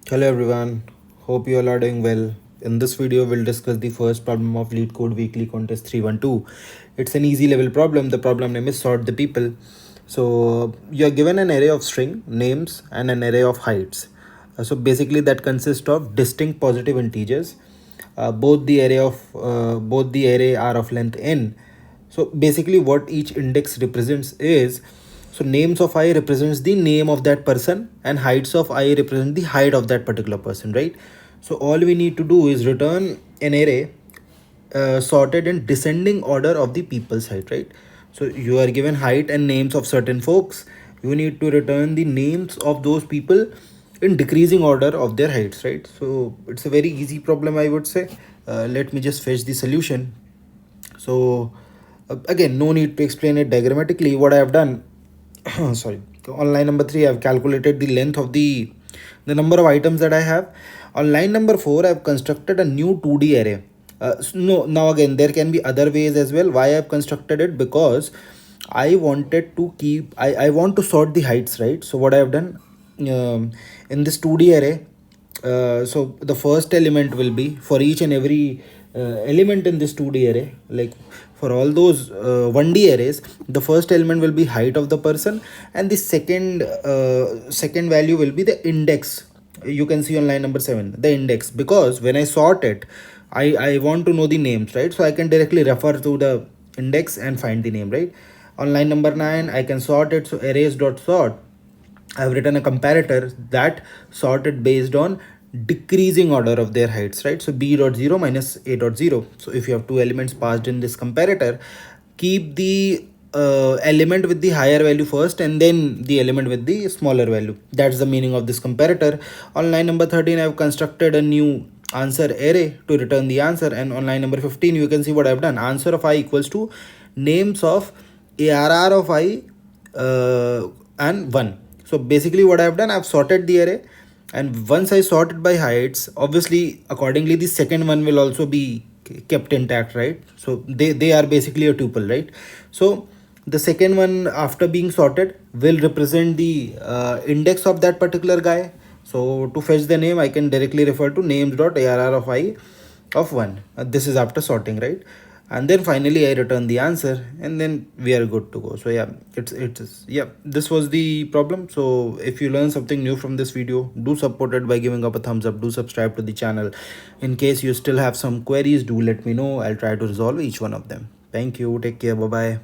Hello everyone, hope you all are doing well. In this video, we'll discuss the first problem of Leetcode Weekly Contest 312. It's an easy level problem. The problem name is sort the people. So you're given an array of string names and an array of heights. So basically that consists of distinct positive integers. Both the array are of length n. So basically what each index represents is, so names of I represents the name of that person and heights of I represent the height of that particular person, right? So all we need to do is return an array sorted in descending order of the people's height, right? So you are given height and names of certain folks. You need to return the names of those people in decreasing order of their heights, right? So it's a very easy problem, I would say. Let me just fetch the solution. So again, no need to explain it diagrammatically. What I have done, sorry, on line number 3 I've calculated the length of the number of items that I have. On line number 4 I've constructed a new 2D array. No, now again there can be other ways as well. Why I've constructed it? Because I wanted to keep, I want to sort the heights, right? So what I have done, in this 2D array, so the first element will be for each and every element in this 2D array, like for all those 1D arrays, the first element will be height of the person, and the second value will be the index. You can see on line number 7 the index, because when I sort it, I want to know the names, right? So I can directly refer to the index and find the name, right? On line number 9 I can sort it. So arrays dot sort, I've written a comparator that sorted based on decreasing order of their heights, right? So b dot 0 minus a dot 0. So if you have two elements passed in this comparator, keep the element with the higher value first and then the element with the smaller value. That's the meaning of this comparator. On line number 13 I've constructed a new answer array to return the answer, and on line number 15 you can see what I've done. Answer of I equals to names of arr of I and 1. So basically what I've done, I've sorted the array, and once I sort it by heights, obviously accordingly the second one will also be kept intact, right? So they are basically a tuple, right? So the second one after being sorted will represent the index of that particular guy. So to fetch the name I can directly refer to names dot arr of I of 1. This is after sorting, right? And then finally I return the answer, and then we are good to go. So yeah, it's yeah, this was the problem. So if you learn something new from this video, do support it by giving up a thumbs up. Do subscribe to the channel. In case you still have some queries, do let me know. I'll try to resolve each one of them. Thank you, take care, bye bye.